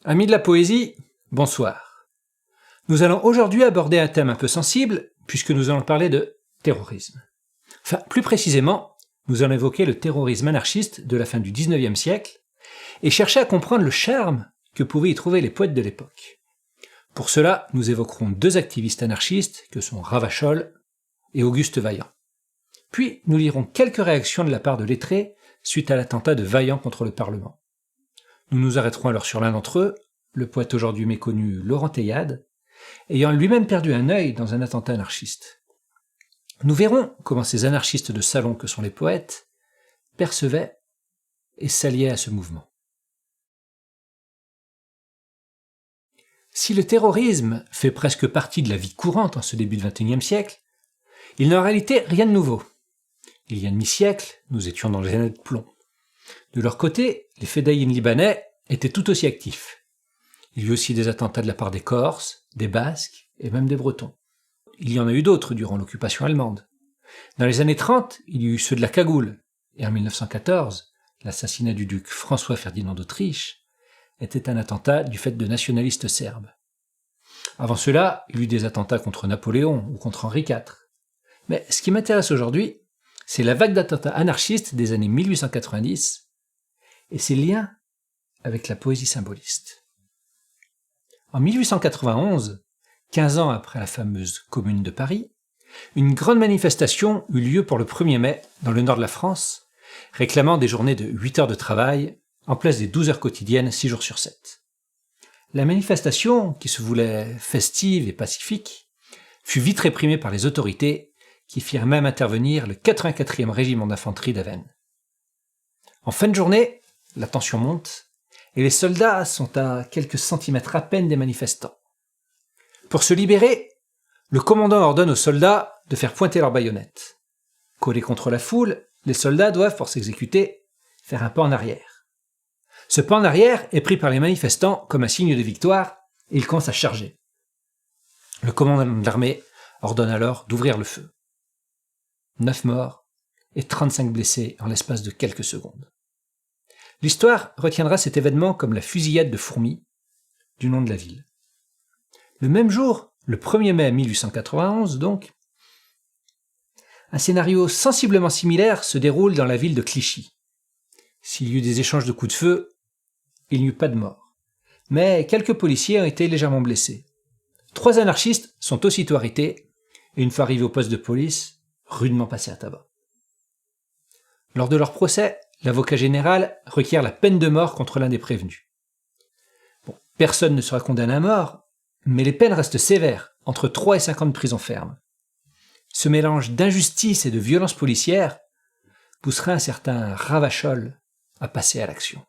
Amis de la poésie, bonsoir. Nous allons aujourd'hui aborder un thème un peu sensible, puisque nous allons parler de terrorisme. Enfin, plus précisément, nous allons évoquer le terrorisme anarchiste de la fin du XIXe siècle et chercher à comprendre le charme que pouvaient y trouver les poètes de l'époque. Pour cela, nous évoquerons deux activistes anarchistes que sont Ravachol et Auguste Vaillant. Puis, nous lirons quelques réactions de la part de lettrés suite à l'attentat de Vaillant contre le Parlement. Nous nous arrêterons alors sur l'un d'entre eux, le poète aujourd'hui méconnu Laurent Théiade, ayant lui-même perdu un œil dans un attentat anarchiste. Nous verrons comment ces anarchistes de salon que sont les poètes percevaient et s'alliaient à ce mouvement. Si le terrorisme fait presque partie de la vie courante en ce début de XXIe siècle, il n'a en réalité rien de nouveau. Il y a un demi-siècle, nous étions dans les années de plomb. De leur côté, les fédayines libanais étaient tout aussi actifs. Il y a eu aussi des attentats de la part des Corses, des Basques et même des Bretons. Il y en a eu d'autres durant l'occupation allemande. Dans les années 30, il y a eu ceux de la Cagoule, et en 1914, l'assassinat du duc François-Ferdinand d'Autriche était un attentat du fait de nationalistes serbes. Avant cela, il y a eu des attentats contre Napoléon ou contre Henri IV. Mais ce qui m'intéresse aujourd'hui, c'est la vague d'attentats anarchistes des années 1890 et ses liens avec la poésie symboliste. En 1891, 15 ans après la fameuse Commune de Paris, une grande manifestation eut lieu pour le 1er mai dans le nord de la France, réclamant des journées de 8 heures de travail en place des 12 heures quotidiennes 6 jours sur 7. La manifestation, qui se voulait festive et pacifique, fut vite réprimée par les autorités qui firent même intervenir le 84e régiment d'infanterie d'Avesnes. En fin de journée, la tension monte et les soldats sont à quelques centimètres à peine des manifestants. Pour se libérer, le commandant ordonne aux soldats de faire pointer leurs baïonnettes. Collés contre la foule, les soldats doivent, pour s'exécuter, faire un pas en arrière. Ce pas en arrière est pris par les manifestants comme un signe de victoire et ils commencent à charger. Le commandant de l'armée ordonne alors d'ouvrir le feu. 9 morts et 35 blessés en l'espace de quelques secondes. L'histoire retiendra cet événement comme la fusillade de Fourmies, du nom de la ville. Le même jour, le 1er mai 1891 donc, un scénario sensiblement similaire se déroule dans la ville de Clichy. S'il y eut des échanges de coups de feu, il n'y eut pas de morts. Mais quelques policiers ont été légèrement blessés. 3 anarchistes sont aussitôt arrêtés et une fois arrivés au poste de police, rudement passés à tabac. Lors de leur procès, l'avocat général requiert la peine de mort contre l'un des prévenus. Personne ne sera condamné à mort, mais les peines restent sévères, entre 3 et 5 ans de prison ferme. Ce mélange d'injustice et de violence policière poussera un certain Ravachol à passer à l'action.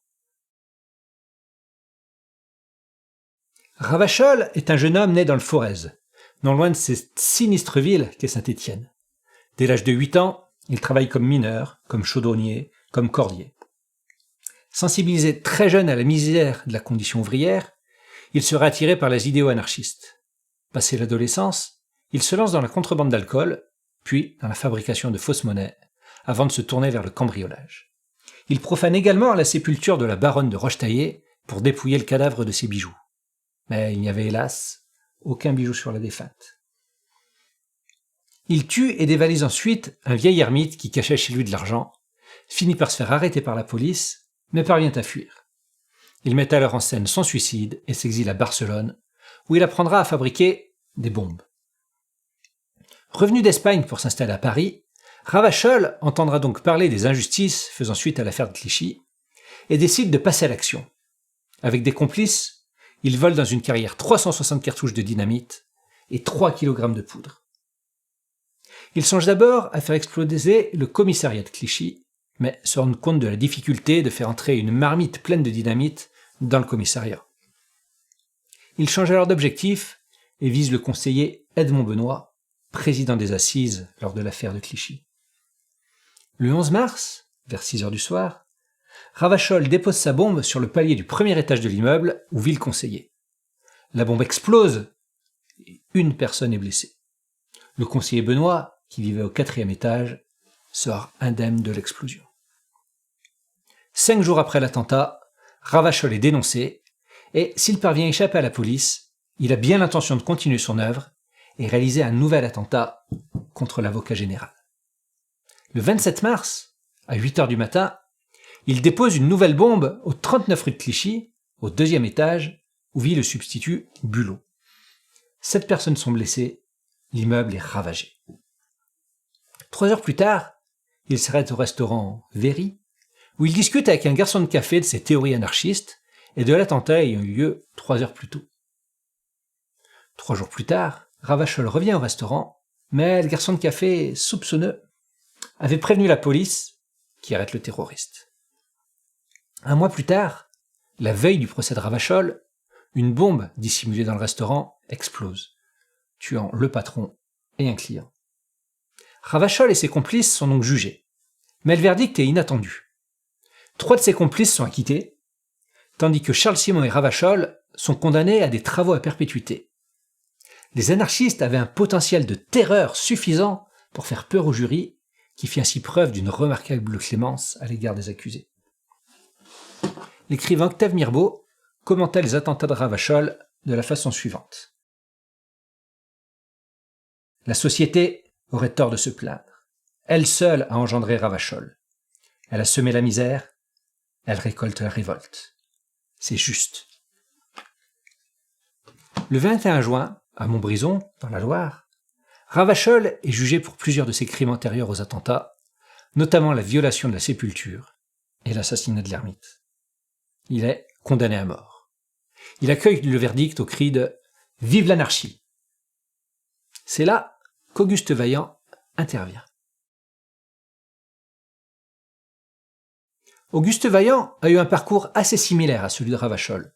Ravachol est un jeune homme né dans le Forez, non loin de cette sinistre ville qu'est Saint-Étienne. Dès l'âge de 8 ans, il travaille comme mineur, comme chaudronnier, comme cordier. Sensibilisé très jeune à la misère de la condition ouvrière, il sera attiré par les idéaux anarchistes. Passé l'adolescence, il se lance dans la contrebande d'alcool, puis dans la fabrication de fausses monnaies, avant de se tourner vers le cambriolage. Il profane également la sépulture de la baronne de Rochetaillé pour dépouiller le cadavre de ses bijoux. Mais il n'y avait hélas aucun bijou sur la défunte. Il tue et dévalise ensuite un vieil ermite qui cachait chez lui de l'argent, finit par se faire arrêter par la police, mais parvient à fuir. Il met alors en scène son suicide et s'exile à Barcelone, où il apprendra à fabriquer des bombes. Revenu d'Espagne pour s'installer à Paris, Ravachol entendra donc parler des injustices faisant suite à l'affaire de Clichy et décide de passer à l'action. Avec des complices, il vole dans une carrière 360 cartouches de dynamite et 3 kg de poudre. Il songe d'abord à faire exploser le commissariat de Clichy, mais se rend compte de la difficulté de faire entrer une marmite pleine de dynamite dans le commissariat. Il change alors d'objectif et vise le conseiller Edmond Benoît, président des assises lors de l'affaire de Clichy. Le 11 mars, vers 6 heures du soir, Ravachol dépose sa bombe sur le palier du premier étage de l'immeuble où vit le conseiller. La bombe explose et une personne est blessée. Le conseiller Benoît, qui vivait au 4e étage, sort indemne de l'explosion. 5 jours après l'attentat, Ravachol est dénoncé Et s'il parvient à échapper à la police, il a bien l'intention de continuer son œuvre et réaliser un nouvel attentat contre l'avocat général. Le 27 mars, à 8 heures du matin, il dépose une nouvelle bombe au 39 rue de Clichy, au 2e étage, où vit le substitut Bulot. 7 personnes sont blessées, l'immeuble est ravagé. 3 heures plus tard, il s'arrête au restaurant Véry, où il discute avec un garçon de café de ses théories anarchistes et de l'attentat ayant eu lieu 3 heures plus tôt. 3 jours plus tard, Ravachol revient au restaurant, mais le garçon de café, soupçonneux, avait prévenu la police qui arrête le terroriste. 1 mois plus tard, la veille du procès de Ravachol, une bombe dissimulée dans le restaurant explose, tuant le patron et un client. Ravachol et ses complices sont donc jugés, mais le verdict est inattendu. 3 de ses complices sont acquittés, tandis que Charles Simon et Ravachol sont condamnés à des travaux à perpétuité. Les anarchistes avaient un potentiel de terreur suffisant pour faire peur au jury, qui fit ainsi preuve d'une remarquable clémence à l'égard des accusés. L'écrivain Octave Mirbeau commenta les attentats de Ravachol de la façon suivante. La société aurait tort de se plaindre. Elle seule a engendré Ravachol. Elle a semé la misère, elle récolte la révolte. C'est juste. Le 21 juin, à Montbrison, dans la Loire, Ravachol est jugé pour plusieurs de ses crimes antérieurs aux attentats, notamment la violation de la sépulture et l'assassinat de l'ermite. Il est condamné à mort. Il accueille le verdict au cri de « Vive l'anarchie !» C'est là qu'Auguste Vaillant intervient. Auguste Vaillant a eu un parcours assez similaire à celui de Ravachol.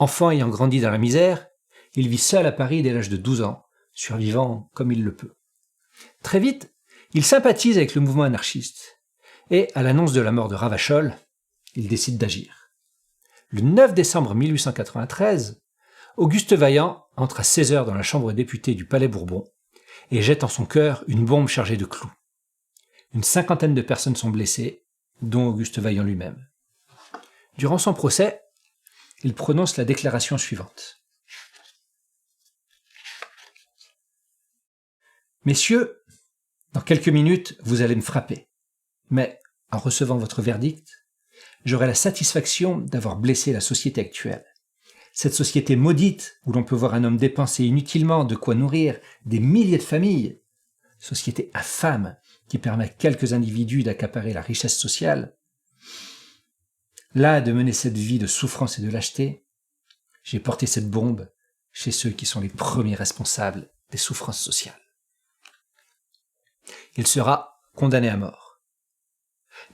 Enfant ayant grandi dans la misère, il vit seul à Paris dès l'âge de 12 ans, survivant comme il le peut. Très vite, il sympathise avec le mouvement anarchiste, et à l'annonce de la mort de Ravachol, il décide d'agir. Le 9 décembre 1893, Auguste Vaillant entre à 16 heures dans la chambre des députés du Palais Bourbon et jette en son cœur une bombe chargée de clous. Une 50aine de personnes sont blessées, dont Auguste Vaillant lui-même. Durant son procès, il prononce la déclaration suivante. « Messieurs, dans quelques minutes, vous allez me frapper, mais en recevant votre verdict, j'aurai la satisfaction d'avoir blessé la société actuelle. Cette société maudite où l'on peut voir un homme dépenser inutilement de quoi nourrir des milliers de familles, société infâme qui permet à quelques individus d'accaparer la richesse sociale, là de mener cette vie de souffrance et de lâcheté, j'ai porté cette bombe chez ceux qui sont les premiers responsables des souffrances sociales. » Il sera condamné à mort.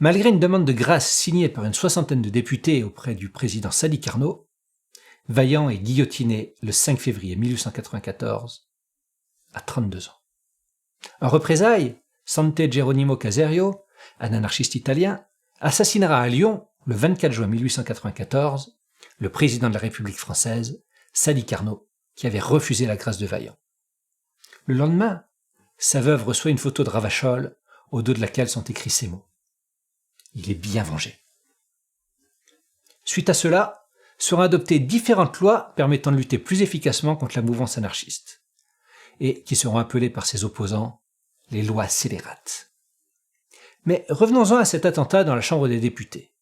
Malgré une demande de grâce signée par une 60aine de députés auprès du président Sadi Carnot, Vaillant est guillotiné le 5 février 1894 à 32 ans. En représailles, Sante Geronimo Caserio, un anarchiste italien, assassinera à Lyon, le 24 juin 1894, le président de la République française, Sadi Carnot, qui avait refusé la grâce de Vaillant. Le lendemain, sa veuve reçoit une photo de Ravachol, au dos de laquelle sont écrits ces mots. Il est bien vengé. Suite à cela, seront adoptées différentes lois permettant de lutter plus efficacement contre la mouvance anarchiste, et qui seront appelées par ses opposants les lois scélérates. Mais revenons-en à cet attentat dans la Chambre des députés.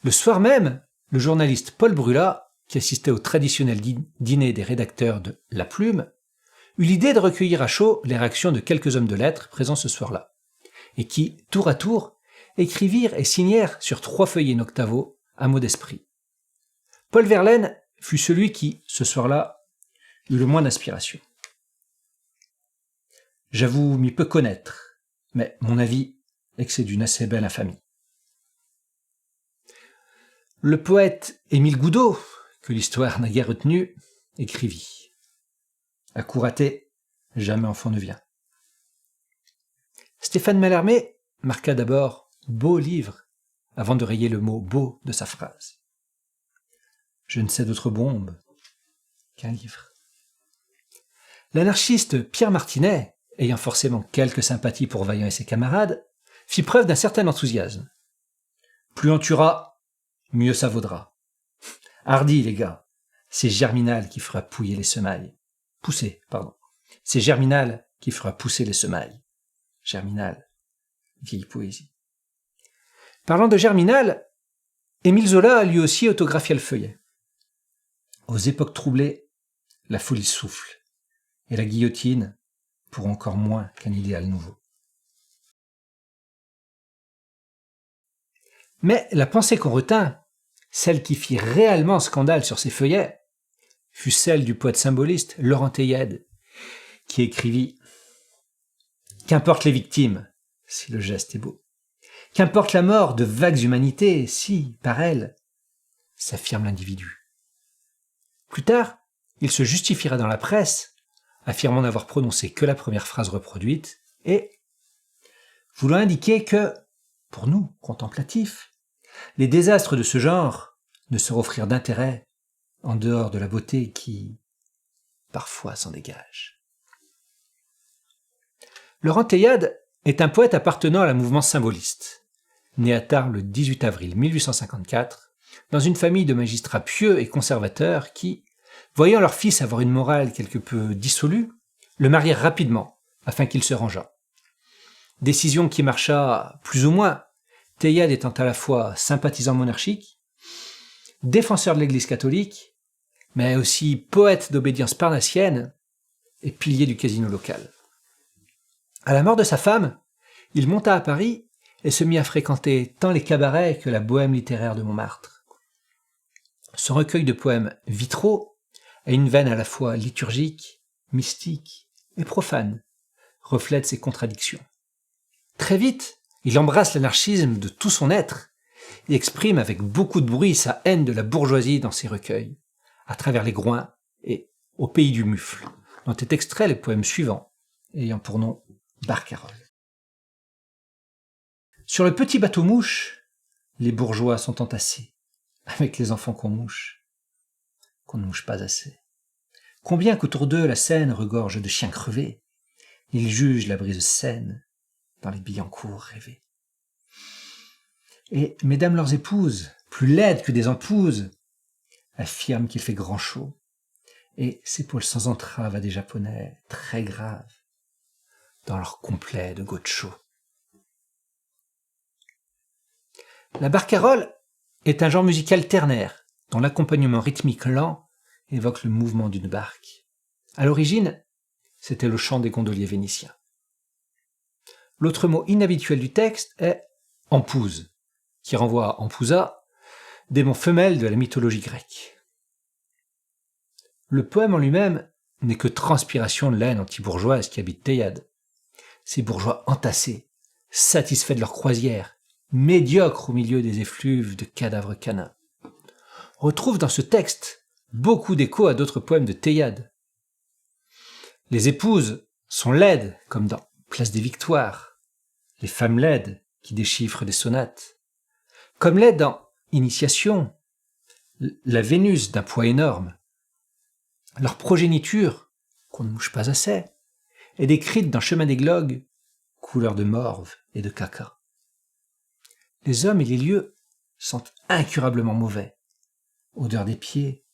Le soir même, le journaliste Paul Brûlat, qui assistait au traditionnel dîner des rédacteurs de La Plume, eut l'idée de recueillir à chaud les réactions de quelques hommes de lettres présents ce soir-là, et qui, tour à tour, écrivirent et signèrent sur 3 feuillets in-octavo un mot d'esprit. Paul Verlaine fut celui qui, ce soir-là, eut le moins d'inspiration. J'avoue m'y peu connaître, mais mon avis est que c'est d'une assez belle infamie. Le poète Émile Goudot, que l'histoire n'a guère retenu, écrivit « À coup raté, jamais enfant ne vient ». Stéphane Mallarmé marqua d'abord « beau livre » avant de rayer le mot « beau » de sa phrase. Je ne sais d'autre bombe qu'un livre. L'anarchiste Pierre Martinet, ayant forcément quelques sympathies pour Vaillant et ses camarades, fit preuve d'un certain enthousiasme. Plus on tuera, mieux ça vaudra. Hardi, les gars, c'est Germinal qui fera pouiller les semailles. Pousser, pardon. C'est Germinal qui fera pousser les semailles. Germinal, vieille poésie. Parlant de Germinal, Émile Zola a lui aussi autographié le feuillet. Aux époques troublées, la folie souffle, et la guillotine pour encore moins qu'un idéal nouveau. Mais la pensée qu'on retint, celle qui fit réellement scandale sur ces feuillets, fut celle du poète symboliste Laurent Teyade, qui écrivit « Qu'importe les victimes, si le geste est beau. Qu'importe la mort de vagues humanités, si, par elle, s'affirme l'individu. » Plus tard, il se justifiera dans la presse, affirmant n'avoir prononcé que la première phrase reproduite, et voulant indiquer que, pour nous, contemplatifs, les désastres de ce genre ne sauraient offrir d'intérêt en dehors de la beauté qui, parfois, s'en dégage. Laurent Teyade est un poète appartenant à la mouvance symboliste, né à Tarbes le 18 avril 1854, dans une famille de magistrats pieux et conservateurs qui, voyant leur fils avoir une morale quelque peu dissolue, le marièrent rapidement afin qu'il se rangeât. Décision qui marcha plus ou moins, Teyade étant à la fois sympathisant monarchique, défenseur de l'Église catholique, mais aussi poète d'obédience parnassienne et pilier du casino local. À la mort de sa femme, il monta à Paris et se mit à fréquenter tant les cabarets que la bohème littéraire de Montmartre. Son recueil de poèmes vitraux a une veine à la fois liturgique, mystique et profane, reflète ses contradictions. Très vite, il embrasse l'anarchisme de tout son être et exprime avec beaucoup de bruit sa haine de la bourgeoisie dans ses recueils, à travers les groins et au pays du mufle, dont est extrait les poèmes suivants, ayant pour nom Barcarolle. Sur le petit bateau-mouche, les bourgeois sont entassés, avec les enfants qu'on ne mouche pas assez. Combien qu'autour d'eux la Seine regorge de chiens crevés, ils jugent la brise saine dans les billancours rêvés. Et mesdames leurs épouses, plus laides que des empouses, affirment qu'il fait grand chaud, et s'épaulent sans entrave à des japonais très graves, dans leur complet de gaucho. La barcarolle est un genre musical ternaire, dont l'accompagnement rythmique lent évoque le mouvement d'une barque. À l'origine, c'était le chant des gondoliers vénitiens. L'autre mot inhabituel du texte est « empouse », qui renvoie à Empousa, démon femelle de la mythologie grecque. Le poème en lui-même n'est que transpiration de l'haine anti-bourgeoise qui habite Teyade. Ces bourgeois entassés, satisfaits de leur croisière, médiocres au milieu des effluves de cadavres canins. On retrouve dans ce texte beaucoup d'échos à d'autres poèmes de Teyade. Les épouses sont laides, comme dans Place des Victoires, les femmes laides qui déchiffrent des sonates, comme laide dans Initiation, la Vénus d'un poids énorme. Leur progéniture, qu'on ne mouche pas assez, est décrite dans Chemin des Glogues, couleur de morve et de caca. Les hommes et les lieux sentent incurablement mauvais. Odeur des pieds,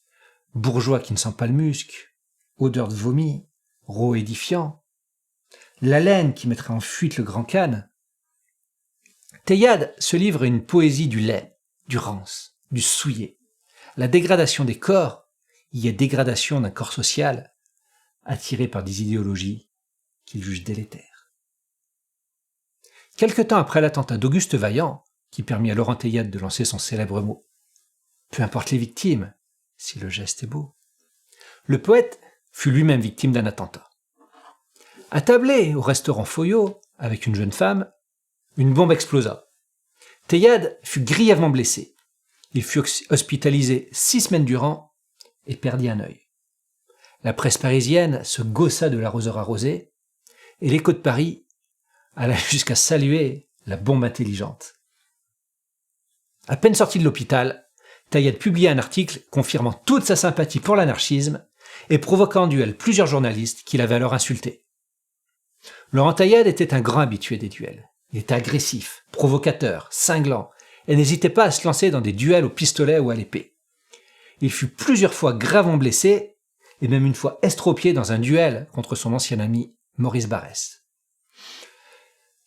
bourgeois qui ne sent pas le musc, odeur de vomi, rot édifiant, la laine qui mettrait en fuite le grand Khan. Teyade se livre à une poésie du laid, du rance, du souillé. La dégradation des corps y est dégradation d'un corps social attiré par des idéologies qu'il juge délétères. Quelque temps après l'attentat d'Auguste Vaillant, qui permit à Laurent Teyade de lancer son célèbre mot « Peu importe les victimes, si le geste est beau », le poète fut lui-même victime d'un attentat. Attablé au restaurant Foyot avec une jeune femme, une bombe explosa. Teyade fut grièvement blessé. Il fut hospitalisé 6 semaines durant et perdit un œil. La presse parisienne se gaussa de l'arroseur arrosé et l'Écho de Paris alla jusqu'à saluer la bombe intelligente. À peine sorti de l'hôpital, Teyade publia un article confirmant toute sa sympathie pour l'anarchisme et provoquant en duel plusieurs journalistes qui l'avaient alors insulté. Laurent Teyade était un grand habitué des duels. Il était agressif, provocateur, cinglant, et n'hésitait pas à se lancer dans des duels au pistolet ou à l'épée. il fut plusieurs fois gravement blessé et même une fois estropié dans un duel contre son ancien ami Maurice Barrès.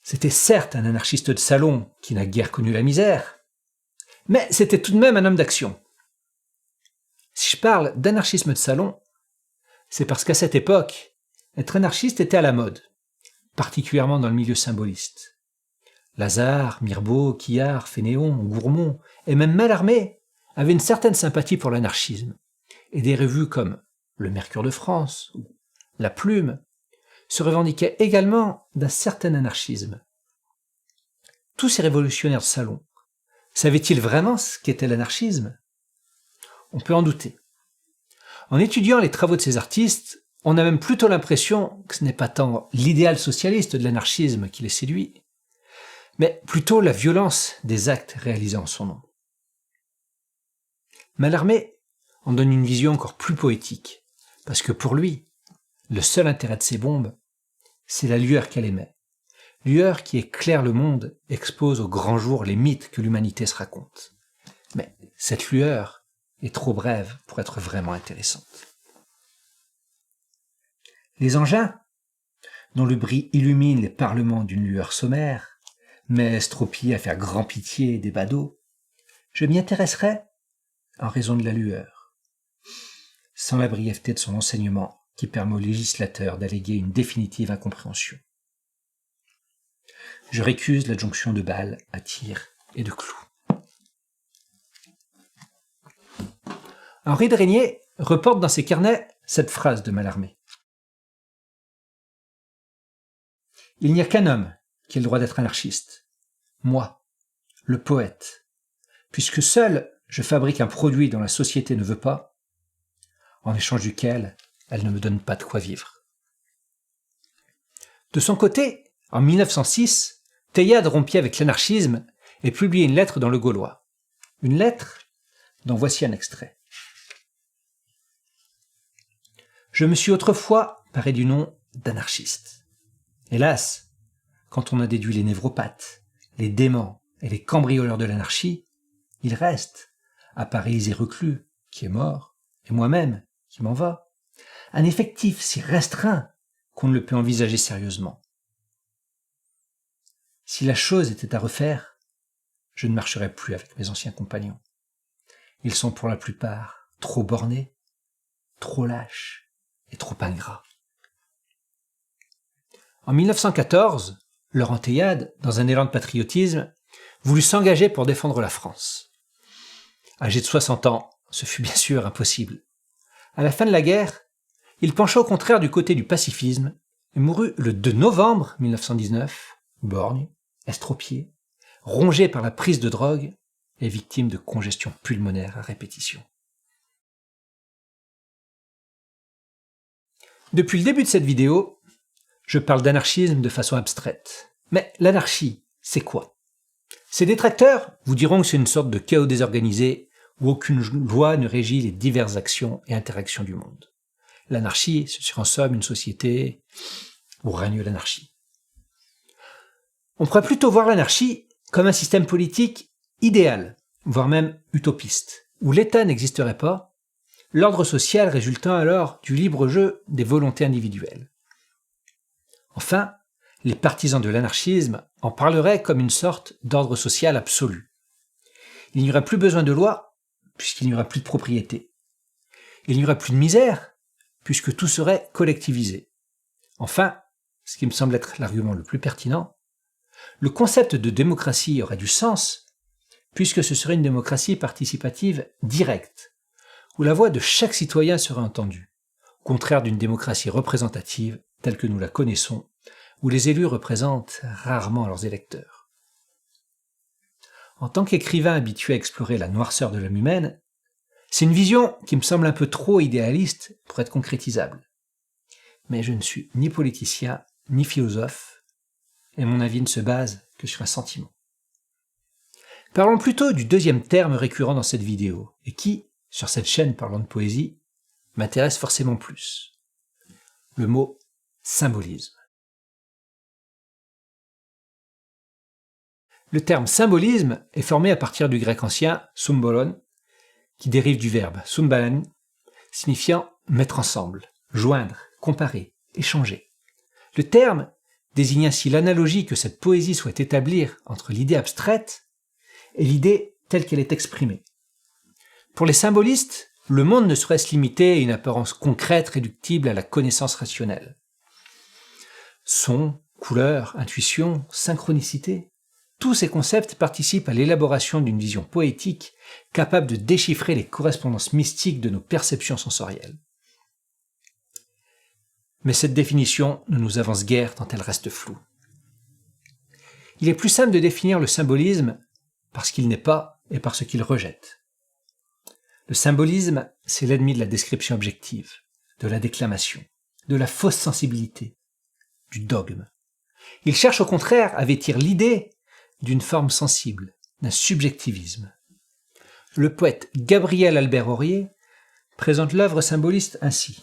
C'était certes un anarchiste de salon qui n'a guère connu la misère, mais c'était tout de même un homme d'action. Si je parle d'anarchisme de salon, c'est parce qu'à cette époque, être anarchiste était à la mode, particulièrement dans le milieu symboliste. Lazare, Mirbeau, Quillard, Fénéon, Gourmont et même Mallarmé avaient une certaine sympathie pour l'anarchisme, et des revues comme Le Mercure de France ou La Plume se revendiquaient également d'un certain anarchisme. Tous ces révolutionnaires de salon savaient-ils vraiment ce qu'était l'anarchisme ? On peut en douter. En étudiant les travaux de ces artistes, on a même plutôt l'impression que ce n'est pas tant l'idéal socialiste de l'anarchisme qui les séduit, mais plutôt la violence des actes réalisés en son nom. Mallarmé en donne une vision encore plus poétique, parce que pour lui, le seul intérêt de ces bombes, c'est la lueur qu'elle émet. Lueur qui éclaire le monde, expose au grand jour les mythes que l'humanité se raconte. Mais cette lueur est trop brève pour être vraiment intéressante. Les engins, dont le bris illumine les parlements d'une lueur sommaire, mais estropie à faire grand pitié des badauds, je m'y intéresserai en raison de la lueur, sans la brièveté de son enseignement qui permet au législateur d'alléguer une définitive incompréhension. Je récuse l'adjonction de balles à tir et de clous. Henri de Régnier reporte dans ses carnets cette phrase de Mallarmé. « Il n'y a qu'un homme qui ait le droit d'être anarchiste, moi, le poète, puisque seul je fabrique un produit dont la société ne veut pas, en échange duquel elle ne me donne pas de quoi vivre. » De son côté, en 1906, Théiade rompit avec l'anarchisme et publiait une lettre dans Le Gaulois. Une lettre dont voici un extrait. « Je me suis autrefois paré du nom d'anarchiste. Hélas, quand on a déduit les névropathes, les déments et les cambrioleurs de l'anarchie, il reste, à Paris et reclus, qui est mort, et moi-même, qui m'en va, un effectif si restreint qu'on ne le peut envisager sérieusement. Si la chose était à refaire, je ne marcherais plus avec mes anciens compagnons. Ils sont pour la plupart trop bornés, trop lâches et trop ingrats. » En 1914, Laurent Théiade, dans un élan de patriotisme, voulut s'engager pour défendre la France. Âgé de 60 ans, ce fut bien sûr impossible. À la fin de la guerre, il pencha au contraire du côté du pacifisme et mourut le 2 novembre 1919, borgne, estropié, rongé par la prise de drogue et victime de congestion pulmonaire à répétition. Depuis le début de cette vidéo, je parle d'anarchisme de façon abstraite. Mais l'anarchie, c'est quoi ? Ses détracteurs vous diront que c'est une sorte de chaos désorganisé où aucune loi ne régit les diverses actions et interactions du monde. L'anarchie, c'est en somme une société où règne l'anarchie. On pourrait plutôt voir l'anarchie comme un système politique idéal, voire même utopiste, où l'État n'existerait pas, l'ordre social résultant alors du libre jeu des volontés individuelles. Enfin, les partisans de l'anarchisme en parleraient comme une sorte d'ordre social absolu. Il n'y aurait plus besoin de loi, puisqu'il n'y aurait plus de propriété. Il n'y aurait plus de misère, puisque tout serait collectivisé. Enfin, ce qui me semble être l'argument le plus pertinent, le concept de démocratie aurait du sens, puisque ce serait une démocratie participative directe, où la voix de chaque citoyen serait entendue, au contraire d'une démocratie représentative telle que nous la connaissons, où les élus représentent rarement leurs électeurs. En tant qu'écrivain habitué à explorer la noirceur de l'âme humaine, c'est une vision qui me semble un peu trop idéaliste pour être concrétisable. Mais je ne suis ni politicien, ni philosophe, et mon avis ne se base que sur un sentiment. Parlons plutôt du deuxième terme récurrent dans cette vidéo, et qui, sur cette chaîne parlant de poésie, m'intéresse forcément plus. Le mot symbolisme. Le terme symbolisme est formé à partir du grec ancien symbolon, qui dérive du verbe sumbalan, signifiant mettre ensemble, joindre, comparer, échanger. Le terme désigne ainsi l'analogie que cette poésie souhaite établir entre l'idée abstraite et l'idée telle qu'elle est exprimée. Pour les symbolistes, le monde ne saurait se limiter à une apparence concrète réductible à la connaissance rationnelle. Son, couleur, intuition, synchronicité, tous ces concepts participent à l'élaboration d'une vision poétique capable de déchiffrer les correspondances mystiques de nos perceptions sensorielles. Mais cette définition ne nous avance guère tant elle reste floue. Il est plus simple de définir le symbolisme parce qu'il n'est pas et parce qu'il rejette. Le symbolisme, c'est l'ennemi de la description objective, de la déclamation, de la fausse sensibilité, du dogme. Il cherche au contraire à vêtir l'idée d'une forme sensible, d'un subjectivisme. Le poète Gabriel Albert Aurier présente l'œuvre symboliste ainsi.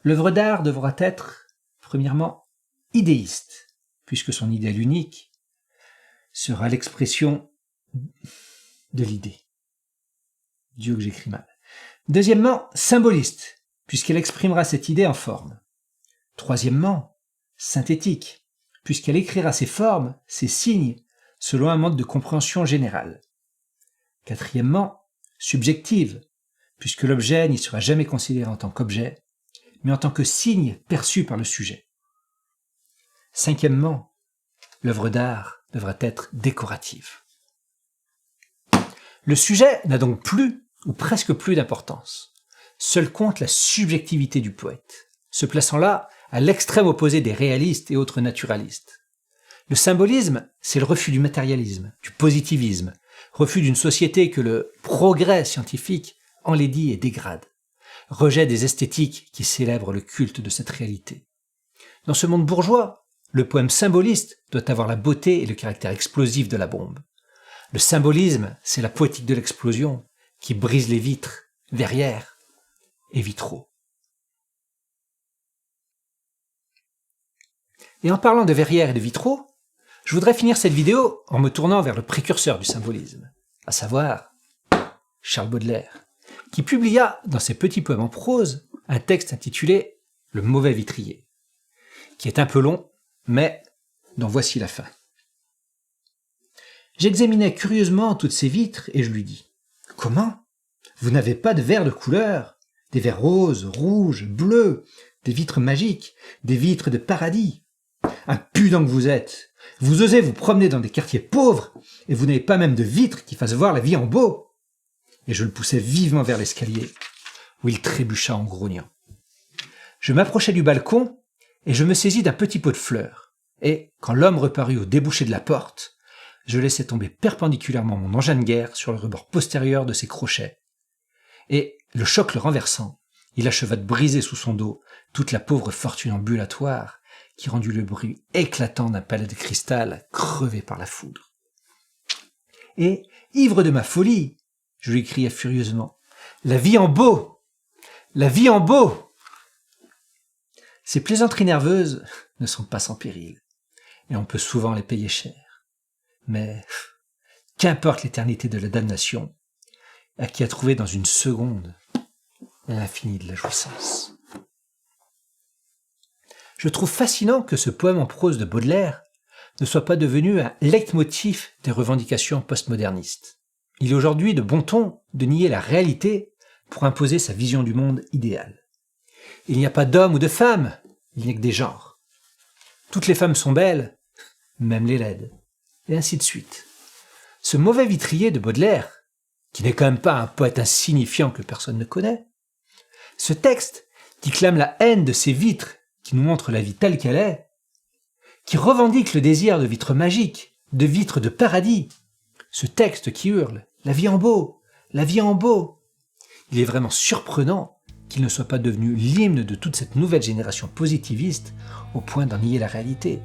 L'œuvre d'art devra être, premièrement, idéiste, puisque son idéal unique sera l'expression de l'idée. Dieu que j'écris mal. Deuxièmement, symboliste, puisqu'elle exprimera cette idée en forme. Troisièmement, synthétique, puisqu'elle écrira ses formes, ses signes, selon un mode de compréhension générale. Quatrièmement, subjective, puisque l'objet n'y sera jamais considéré en tant qu'objet, mais en tant que signe perçu par le sujet. Cinquièmement, l'œuvre d'art devra être décorative. Le sujet n'a donc plus, ou presque plus d'importance. Seul compte la subjectivité du poète, se plaçant là à l'extrême opposé des réalistes et autres naturalistes. Le symbolisme, c'est le refus du matérialisme, du positivisme, refus d'une société que le progrès scientifique enlaidit et dégrade, rejet des esthétiques qui célèbrent le culte de cette réalité. Dans ce monde bourgeois, le poème symboliste doit avoir la beauté et le caractère explosif de la bombe. Le symbolisme, c'est la poétique de l'explosion qui brise les vitres, verrières et vitraux. Et en parlant de verrières et de vitraux, je voudrais finir cette vidéo en me tournant vers le précurseur du symbolisme, à savoir Charles Baudelaire, qui publia dans ses petits poèmes en prose un texte intitulé « Le mauvais vitrier », qui est un peu long, mais dont voici la fin. J'examinais curieusement toutes ces vitres et je lui dis « Comment ? Vous n'avez pas de verres de couleur, des verres roses, rouges, bleus, des vitres magiques, des vitres de paradis. Impudent que vous êtes. Vous osez vous promener dans des quartiers pauvres et vous n'avez pas même de vitres qui fassent voir la vie en beau. » Et je le poussai vivement vers l'escalier, où il trébucha en grognant. Je m'approchai du balcon et je me saisis d'un petit pot de fleurs. Et, quand l'homme reparut au débouché de la porte, je laissai tomber perpendiculairement mon engin de guerre sur le rebord postérieur de ses crochets. Et, le choc le renversant, il acheva de briser sous son dos toute la pauvre fortune ambulatoire qui rendit le bruit éclatant d'un palais de cristal crevé par la foudre. Et, ivre de ma folie, je lui criai furieusement « La vie en beau ! La vie en beau !» Ces plaisanteries nerveuses ne sont pas sans péril, et on peut souvent les payer cher. Mais qu'importe l'éternité de la damnation, à qui a trouvé dans une seconde l'infini de la jouissance. Je trouve fascinant que ce poème en prose de Baudelaire ne soit pas devenu un leitmotiv des revendications postmodernistes. Il est aujourd'hui de bon ton de nier la réalité pour imposer sa vision du monde idéal. Il n'y a pas d'homme ou de femme, il n'y a que des genres. Toutes les femmes sont belles, même les laides, et ainsi de suite. Ce mauvais vitrier de Baudelaire, qui n'est quand même pas un poète insignifiant que personne ne connaît, ce texte qui clame la haine de ces vitres qui nous montrent la vie telle qu'elle est, qui revendique le désir de vitres magiques, de vitres de paradis, ce texte qui hurle « La vie en beau, la vie en beau », il est vraiment surprenant qu'il ne soit pas devenu l'hymne de toute cette nouvelle génération positiviste au point d'en nier la réalité.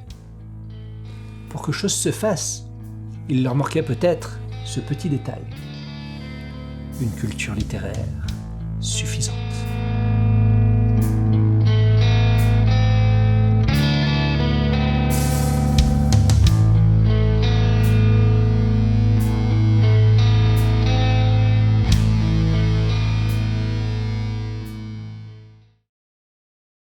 Pour que chose se fasse, il leur manquait peut-être ce petit détail. Une culture littéraire suffisante.